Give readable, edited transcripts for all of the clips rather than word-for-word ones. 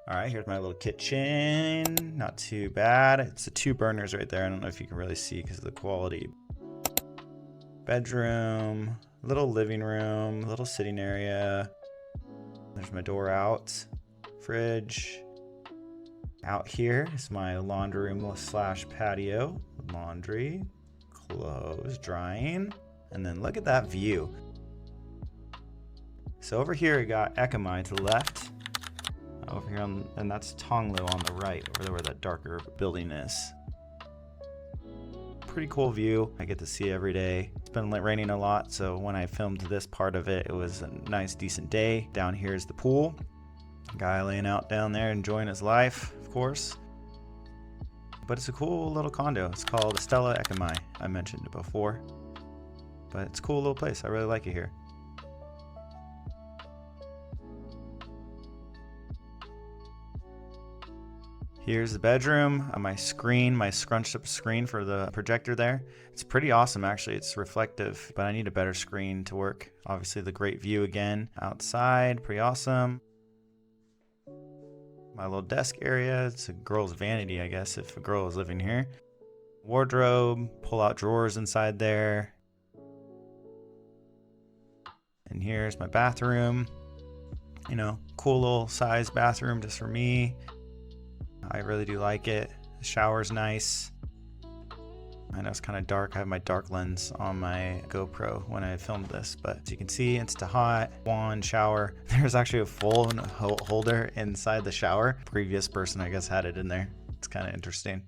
All right, here's my little kitchen. Not too bad. It's the 2 burners right there. I don't know if you can really see because of the quality. Bedroom, little living room, little sitting area. There's my door out. Fridge. Out here is my laundry room slash patio. Laundry, clothes, drying. And then look at that view. So over here we got Ekkamai to the left. Over here and that's Tonglo on the right, over there where that darker building is. Pretty cool view. I get to see every day. It's been raining a lot, so when I filmed this part of it, it was a nice, decent day. Down here is the pool. Guy laying out down there, enjoying his life, of course. But it's a cool little condo. It's called Stella Ekkamai. I mentioned it before. But it's a cool little place. I really like it here. Here's the bedroom, my screen, my scrunched up screen for the projector there. It's pretty awesome actually, it's reflective, but I need a better screen to work. Obviously the great view again, outside, pretty awesome. My little desk area, it's a girl's vanity I guess if a girl is living here. Wardrobe, pull out drawers inside there. And here's my bathroom. You know, cool little size bathroom just for me. I really do like it. The shower's nice. I know it's kind of dark. I have my dark lens on my GoPro when I filmed this, but as you can see, it's hot. Wand, shower. There's actually a phone holder inside the shower. Previous person, I guess, had it in there. It's kind of interesting.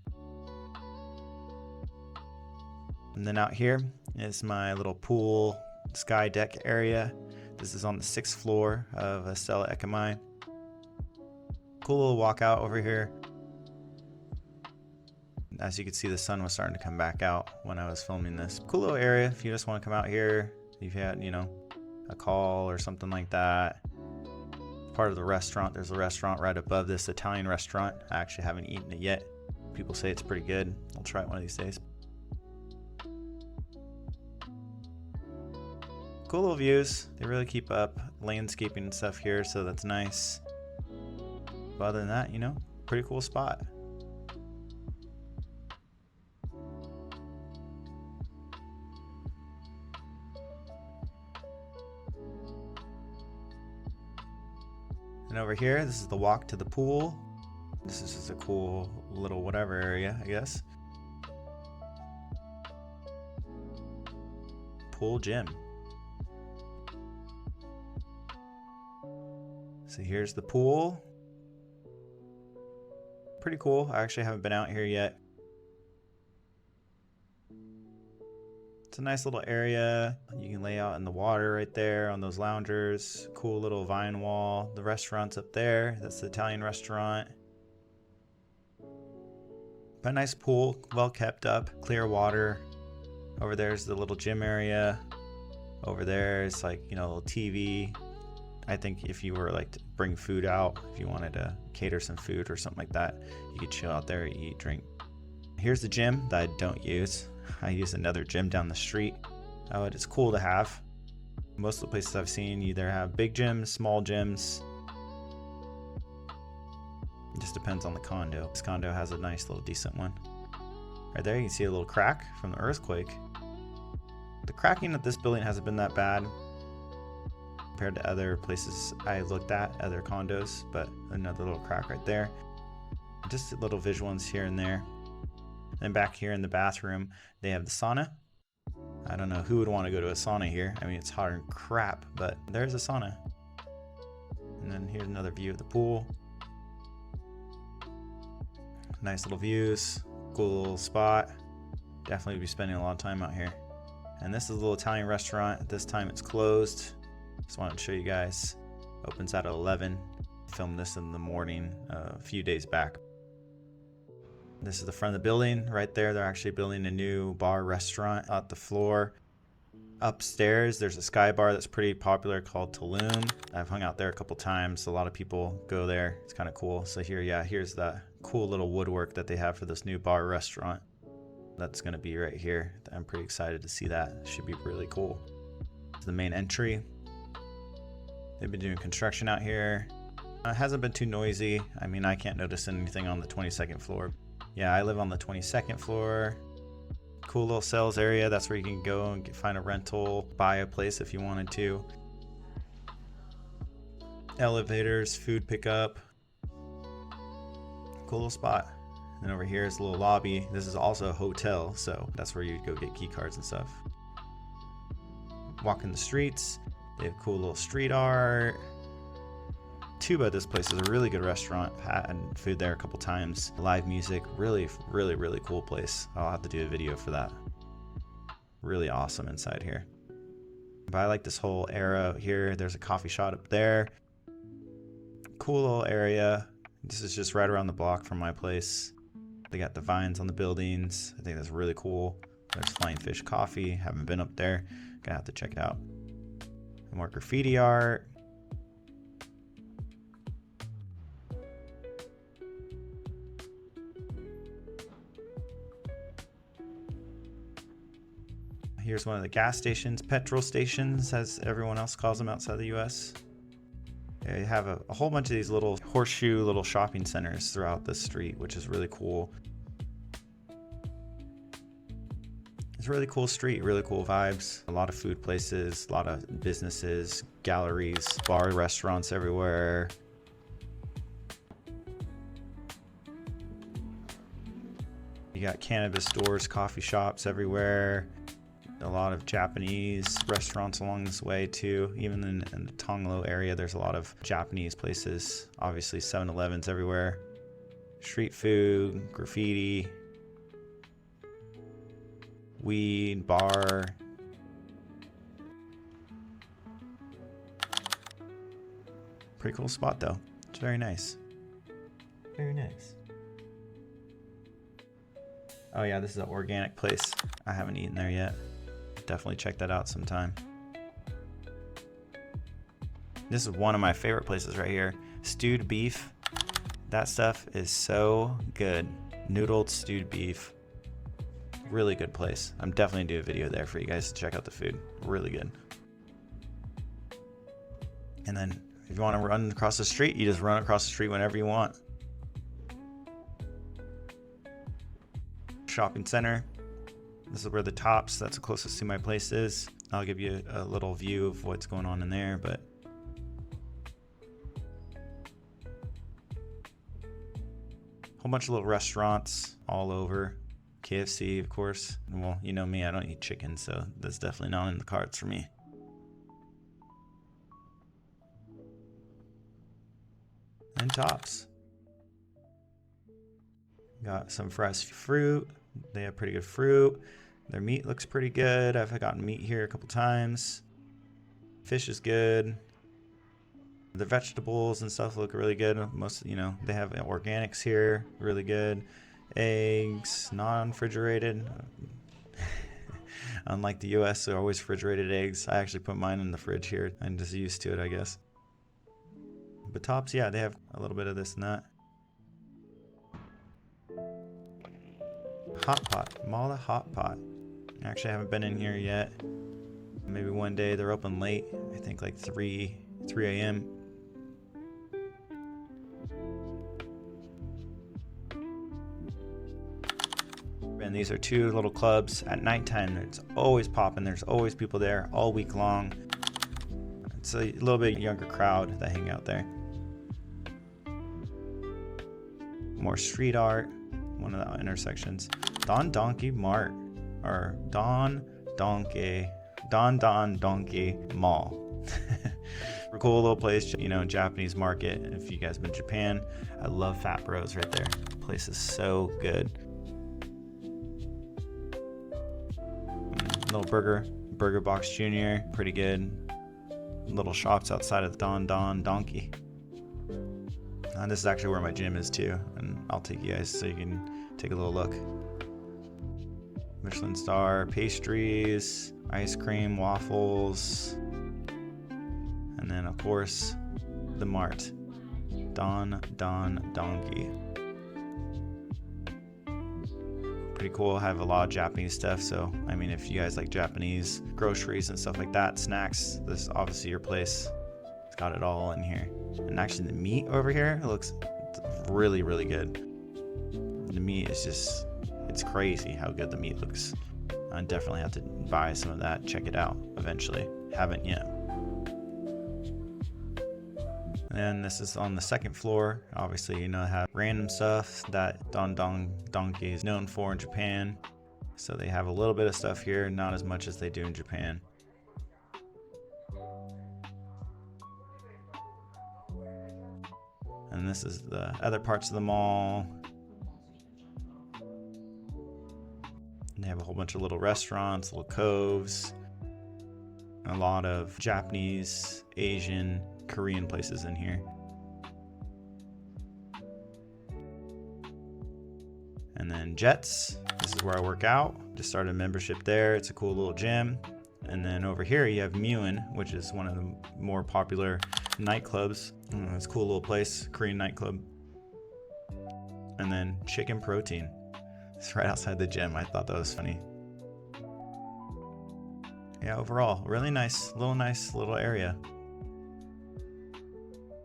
And then out here is my little pool sky deck area. This is on the 6th floor of Stella Ekkamai. Cool little walkout over here. As you can see, the sun was starting to come back out when I was filming this. Cool little area if you just want to come out here. If you had, you know, a call or something like that. Part of the restaurant. There's a restaurant right above this Italian restaurant. I actually haven't eaten it yet. People say it's pretty good. I'll try it one of these days. Cool little views. They really keep up landscaping and stuff here, so that's nice. But other than that, you know, pretty cool spot. And over here, this is the walk to the pool. This is just a cool little whatever area, I guess. Pool gym. So here's the pool. Pretty cool. I actually haven't been out here yet. It's a nice little area. You can lay out in the water right there on those loungers. Cool little vine wall. The restaurant's up there. That's the Italian restaurant. But a nice pool, well kept up, clear water. Over there's the little gym area. Over there is like, you know, a little TV. I think if you were like to bring food out, if you wanted to cater some food or something like that, you could chill out there, eat, drink. Here's the gym that I don't use. I use another gym down the street. Oh, it's cool to have. Most of the places I've seen either have big gyms, small gyms. It just depends on the condo. This condo has a nice little decent one. Right there you can see a little crack from the earthquake. The cracking at this building hasn't been that bad compared to other places I looked at, other condos, but another little crack right there. Just little visuals here and there. And back here in the bathroom, they have the sauna. I don't know who would want to go to a sauna here. I mean, it's hot and crap, but there's a sauna. And then here's another view of the pool. Nice little views, cool little spot. Definitely be spending a lot of time out here. And this is a little Italian restaurant. At this time it's closed. Just wanted to show you guys. Opens at 11. Filmed this in the morning a few days back. This is the front of the building. Right there, they're actually building a new bar restaurant at the floor. Upstairs, there's a sky bar that's pretty popular called Tulum. I've hung out there a couple times. A lot of people go there. It's kind of cool. So here, yeah, here's the cool little woodwork that they have for this new bar restaurant. That's going to be right here. I'm pretty excited to see that. It should be really cool. It's the main entry. They've been doing construction out here. It hasn't been too noisy. I mean, I can't notice anything on the 22nd floor. Yeah, I live on the 22nd floor. Cool little sales area. That's where you can go and find a rental, buy a place if you wanted to. Elevators, food pickup. Cool little spot. And over here is a little lobby. This is also a hotel, so that's where you go get key cards and stuff. Walking the streets. They have cool little street art. Tuba, this place is a really good restaurant. I've had food there a couple times. Live music, really cool place. I'll have to do a video for that. Really awesome inside here. But I like this whole area here. There's a coffee shop up there. Cool little area. This is just right around the block from my place. They got the vines on the buildings. I think that's really cool. There's Flying Fish Coffee. Haven't been up there. Gonna have to check it out. More graffiti art. Here's one of the gas stations, petrol stations, as everyone else calls them outside the US. They have a whole bunch of these little horseshoe little shopping centers throughout the street, which is really cool. It's a really cool street, really cool vibes. A lot of food places, a lot of businesses, galleries, bar, restaurants everywhere. You got cannabis stores, coffee shops everywhere. A lot of Japanese restaurants along this way too. Even in the Tonglo area, there's a lot of Japanese places. Obviously 7-Elevens everywhere. Street food, graffiti, weed, bar. Pretty cool spot though. It's very nice. Very nice. Oh yeah, this is an organic place. I haven't eaten there yet. Definitely check that out sometime. This is one of my favorite places right here. Stewed beef. That stuff is so good. Noodled stewed beef. Really good place. I'm definitely gonna do a video there for you guys to check out the food. Really good. And then if you want to run across the street, you just run across the street whenever you want. Shopping center. This is where the Tops, that's the closest to my place, is. I'll give you a little view of what's going on in there, but whole bunch of little restaurants all over. KFC, of course. Well, you know me, I don't eat chicken, so that's definitely not in the cards for me. And Tops. Got some fresh fruit. They have pretty good fruit. Their meat looks pretty good. I've gotten meat here a couple times. Fish is good. The vegetables and stuff look really good. Most, you know, they have organics here, really good. Eggs, non-refrigerated. Unlike the US, they're always refrigerated eggs. I actually put mine in the fridge here. I'm just used to it, I guess. But Tops, yeah, they have a little bit of this and that. Hot Pot, Mala Hot Pot. Actually, I haven't been in here yet. Maybe one day. They're open late. I think like 3 a.m. And these are two little clubs at nighttime. It's always popping. There's always people there all week long. It's a little bit younger crowd that hang out there. More street art. One of the intersections. Don Donki Mart, or Don Donki Mall. A cool little place, you know, Japanese market. If you guys been to Japan, I love Fat Bros right there. The place is so good. Little burger box junior, pretty good. Little shops outside of Don Donki. And this is actually where my gym is too, and I'll take you guys so you can take a little look. Michelin star, pastries, ice cream, waffles, and then of course the mart, Don Donki. Pretty cool. Have a lot of Japanese stuff, so I mean, if you guys like Japanese groceries and stuff like that, snacks, this is obviously your place. Got it all in here. And actually the meat over here looks really, really good. The meat is just, it's crazy how good the meat looks. I definitely have to buy some of that, check it out eventually. Haven't yet. And this is on the second floor. Obviously, you know, have random stuff that Don Donki is known for in Japan. So they have a little bit of stuff here, not as much as they do in Japan. And this is the other parts of the mall. And they have a whole bunch of little restaurants, little coves, a lot of Japanese, Asian, Korean places in here. And then Jets, this is where I work out. Just started a membership there. It's a cool little gym. And then over here you have Muin, which is one of the more popular nightclubs. It's a cool little place, Korean nightclub. And then Chicken Protein. It's right outside the gym. I thought that was funny. Yeah, overall, really nice little area.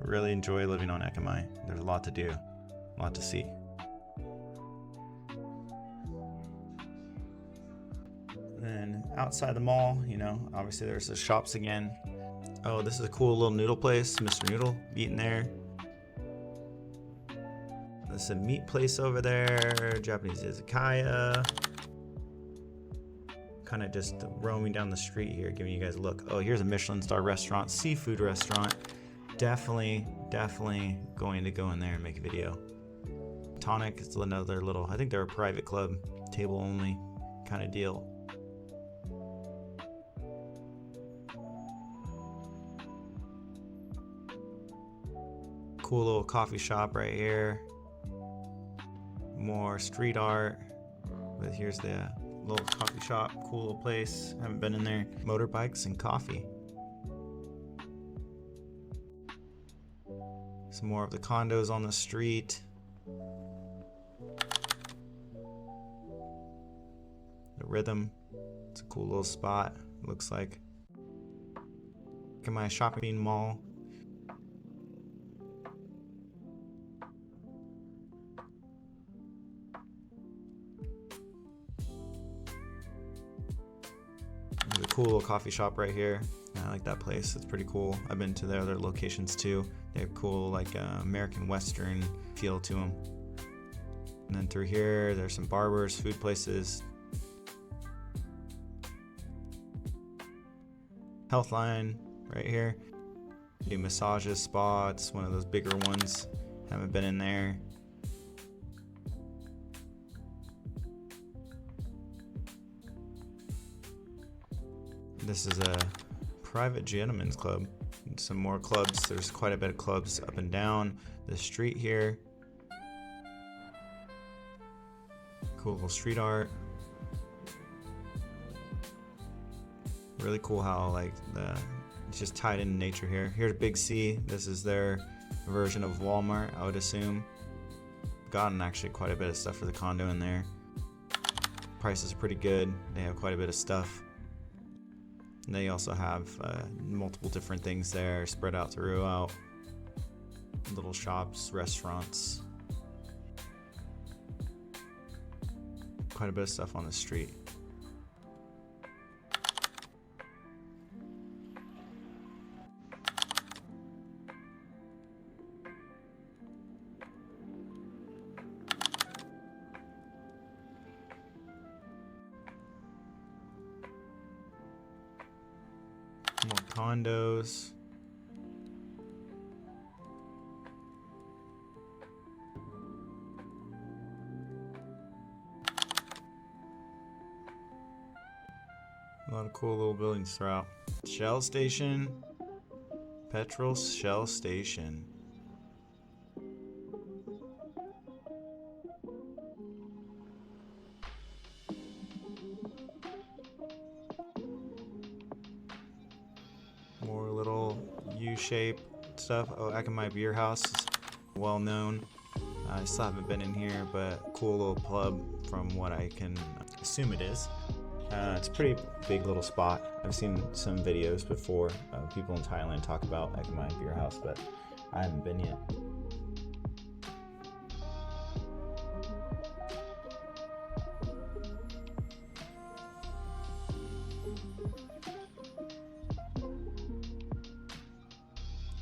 Really enjoy living on Ekkamai. There's a lot to do, a lot to see. Then outside the mall, you know, obviously there's the shops again. Oh, this is a cool little noodle place, Mr. Noodle, eating there. There's a meat place over there, Japanese izakaya. Kind of just roaming down the street here, giving you guys a look. Oh, here's a Michelin star restaurant, seafood restaurant. Definitely going to go in there and make a video. Tonic is another little, I think they're a private club, table only kind of deal. Cool little coffee shop right here. More street art. But here's the little coffee shop, cool little place. Haven't been in there. Motorbikes and coffee. Some more of the condos on the street. The Rhythm. It's a cool little spot, it looks like. Look at my shopping mall. There's a cool little coffee shop right here. I like that place. It's pretty cool. I've been to their other locations too. They have cool like American Western feel to them. And then through here, there's some barbers, food places. Healthline right here. Do massages, spa. It's one of those bigger ones. Haven't been in there. This is a private gentleman's club. And some more clubs. There's quite a bit of clubs up and down the street here. Cool little street art. Really cool how like it's just tied in nature here. Here's Big C. This is their version of Walmart, I would assume. Gotten actually quite a bit of stuff for the condo in there. Prices are pretty good. They have quite a bit of stuff. And they also have multiple different things there spread out throughout. Little shops, restaurants. Quite a bit of stuff on the street. More condos. A lot of cool little buildings throughout. Shell station. Petrol Shell station. More little U-shape stuff. Oh, Ekkamai Beer House is well known. I still haven't been in here, but cool little pub from what I can assume it is. It's a pretty big little spot. I've seen some videos before of people in Thailand talk about Ekkamai Beer House, but I haven't been yet.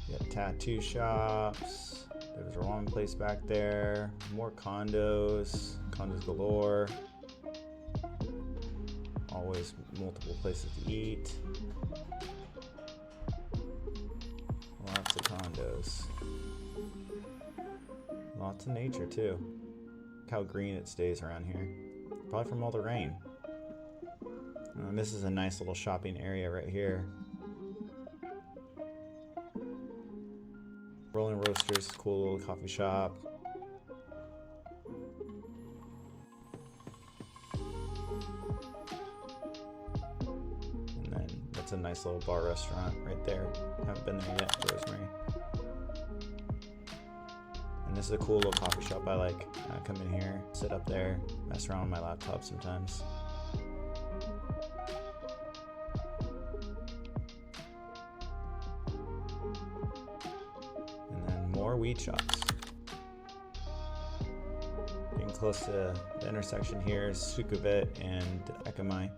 You got tattoo shops. There's a wrong place back there. More condos. Condos galore. Always multiple places to eat. Lots of condos. Lots of nature too. Look how green it stays around here. Probably from all the rain. And this is a nice little shopping area right here. Rolling Roasters, cool little coffee shop. And then that's a nice little bar restaurant right there. Haven't been there yet, Rosemary. And this is a cool little coffee shop I like. I come in here, sit up there, mess around on my laptop sometimes. More weed shops. Getting close to the intersection here is Sukhumvit and Ekkamai.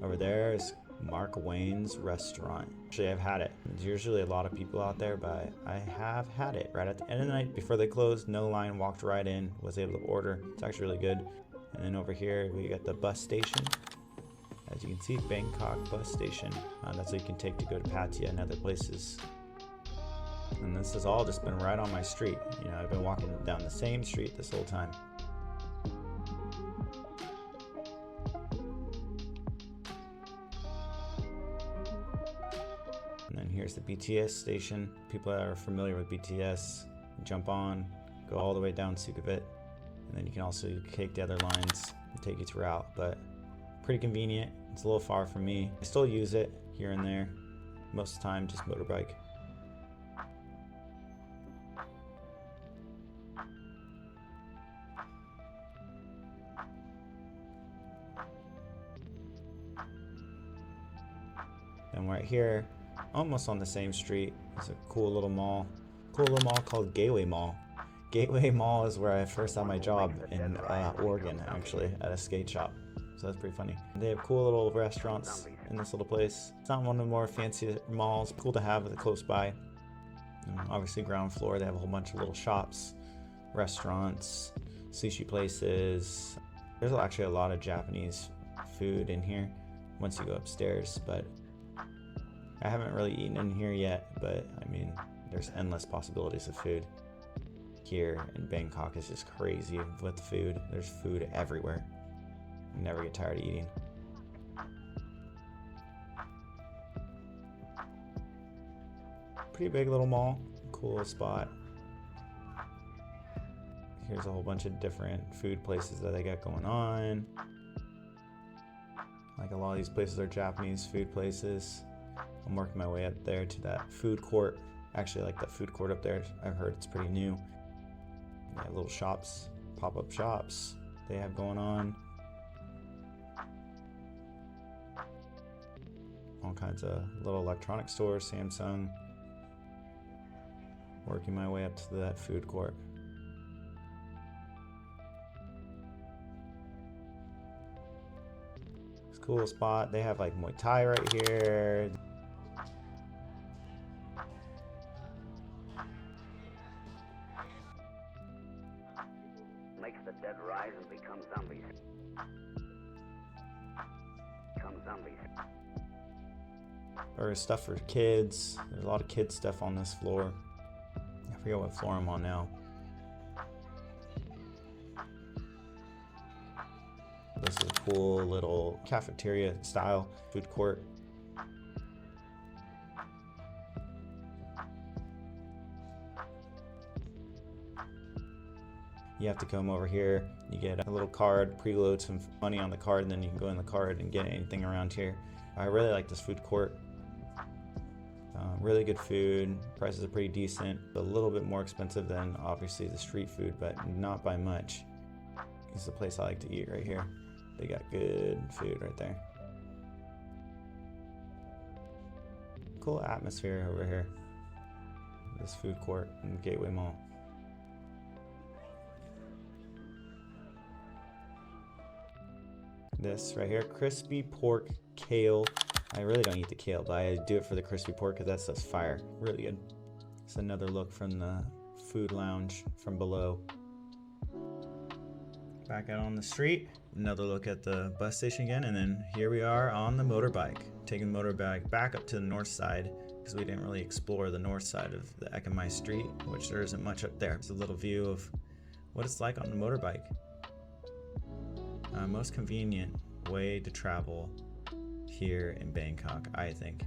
Over there is Mark Wayne's restaurant. Actually, I've had it. There's usually a lot of people out there, but I have had it right at the end of the night before they closed. No line, walked right in, was able to order. It's actually really good. And then over here we got the bus station. As you can see, Bangkok bus station. That's what you can take to go to Pattaya and other places. And this has all just been right on my street. You know, I've been walking down the same street this whole time. And then here's the BTS station. People that are familiar with BTS, jump on, go all the way down Sukhumvit. And then you can also take the other lines and take you throughout, but pretty convenient. It's a little far from me. I still use it here and there. Most of the time, just motorbike. And right here, almost on the same street, is a cool little mall. Cool little mall called Gateway Mall. Gateway Mall is where I first had my job in Oregon, actually, at a skate shop. So that's pretty funny. They have cool little restaurants in this little place. It's not one of the more fancy malls. Cool to have it close by. And obviously, ground floor, they have a whole bunch of little shops, restaurants, sushi places. There's actually a lot of Japanese food in here once you go upstairs, but I haven't really eaten in here yet, but I mean, there's endless possibilities of food. Here in Bangkok is just crazy with food. There's food everywhere. You never get tired of eating. Pretty big little mall. Cool spot. Here's a whole bunch of different food places that they got going on. Like a lot of these places are Japanese food places. I'm working my way up there to that food court. Actually, I like that food court up there. I've heard it's pretty new. Yeah, little shops, pop-up shops they have going on. All kinds of little electronic stores, Samsung. Working my way up to that food court. It's a cool spot. They have like Muay Thai right here. Makes the dead rise and become zombies. Become zombies. Or stuff for kids. There's a lot of kids stuff on this floor. I forget what floor I'm on now. This is a cool little cafeteria style food court. You have to come over here, you get a little card, preload some money on the card, and then you can go in the card and get anything around here. I really like this food court. Really good food. Prices are pretty decent. A little bit more expensive than obviously the street food, but not by much. This is a place I like to eat right here. They got good food right there. Cool atmosphere over here. This food court in the Gateway Mall. This right here, crispy pork kale. I really don't eat the kale, but I do it for the crispy pork because that stuff's fire. Really good. It's another look from the food lounge from below. Back out on the street, another look at the bus station again, and then here we are on the motorbike. Taking the motorbike back up to the north side because we didn't really explore the north side of the Ekkamai street, which there isn't much up there. It's a little view of what it's like on the motorbike. Most convenient way to travel here in Bangkok, I think.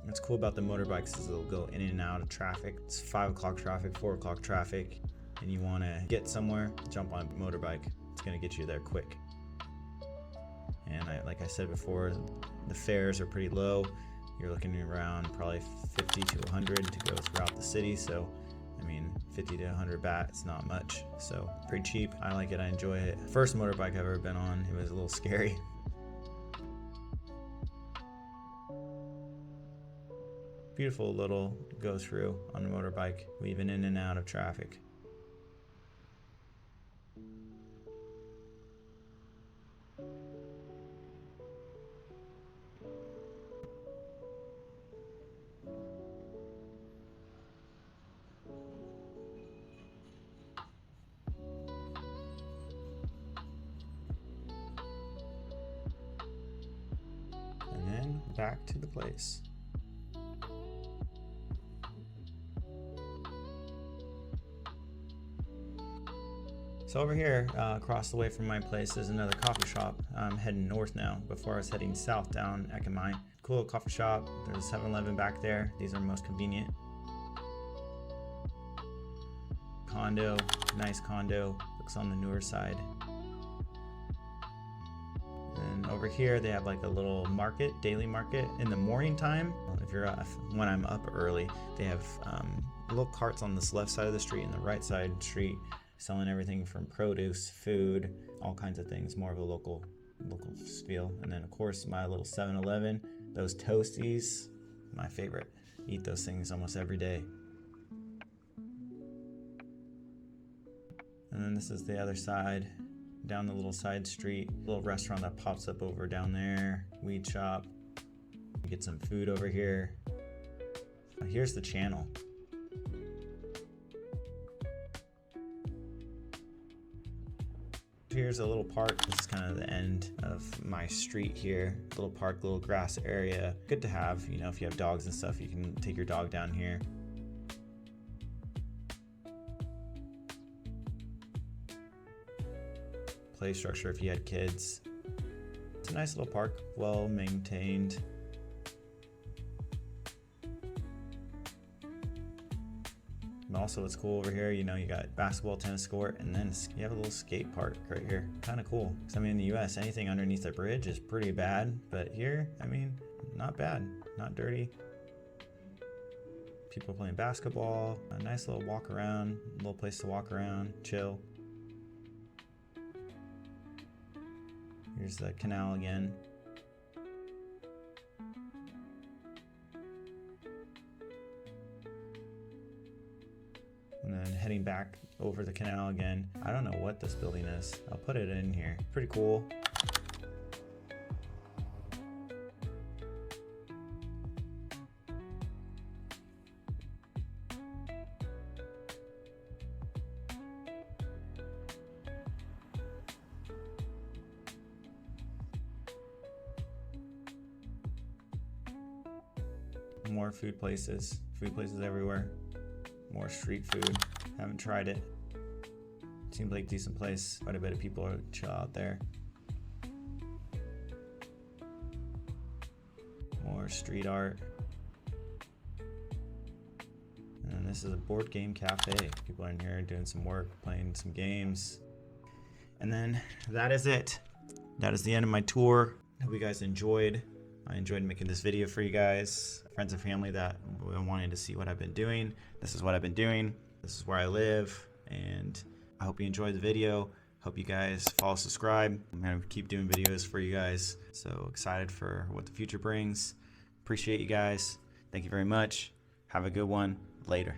What's cool about the motorbikes is they'll go in and out of traffic. It's 5 o'clock traffic, 4 o'clock traffic, and you want to get somewhere, jump on a motorbike. It's going to get you there quick. And like I said before, the fares are pretty low. You're looking around probably 50 to 100 to go throughout the city. So, I mean, 50 to 100 baht, it's not much. So pretty cheap. I like it, I enjoy it. First motorbike I've ever been on, it was a little scary. Beautiful little go through on the motorbike, weaving in and out of traffic. And then back to the place. So over here, across the way from my place, is another coffee shop. I'm heading north now. Before I was heading south down Ekkamai. Cool coffee shop. There's a 7-Eleven back there. These are most convenient. Condo, nice condo. Looks on the newer side. And over here, they have like a little market, daily market in the morning time. If you're when I'm up early, they have little carts on this left side of the street and the right side of the street, selling everything from produce, food, all kinds of things, more of a local feel. And then of course my little 7-Eleven, those toasties, my favorite. Eat those things almost every day. And then this is the other side, down the little side street, little restaurant that pops up over down there, weed shop. Get some food over here. Here's the channel. Here's a little park. This is kind of the end of my street here. Little park, little grass area. Good to have, you know, if you have dogs and stuff, you can take your dog down here. Play structure if you had kids. It's a nice little park, well maintained. And also what's cool over here, you know, you got basketball, tennis court, and then you have a little skate park right here. Kind of cool. Because I mean, in the US, anything underneath the bridge is pretty bad. But here, I mean, not bad, not dirty. People playing basketball, a nice little walk around, little place to walk around, chill. Here's the canal again. And then heading back over the canal again. I don't know what this building is. I'll put it in here. Pretty cool. More food places everywhere. More street food. Haven't tried it. Seems like a decent place. Quite a bit of people are chill out there. More street art. And this is a board game cafe. People are in here doing some work, playing some games. And then that is it. That is the end of my tour. Hope you guys enjoyed. I enjoyed making this video for you guys, friends and family that were wanting to see what I've been doing. This is what I've been doing. This is where I live, and I hope you enjoyed the video. Hope you guys follow, subscribe. I'm gonna keep doing videos for you guys. So excited for what the future brings. Appreciate you guys. Thank you very much. Have a good one. Later.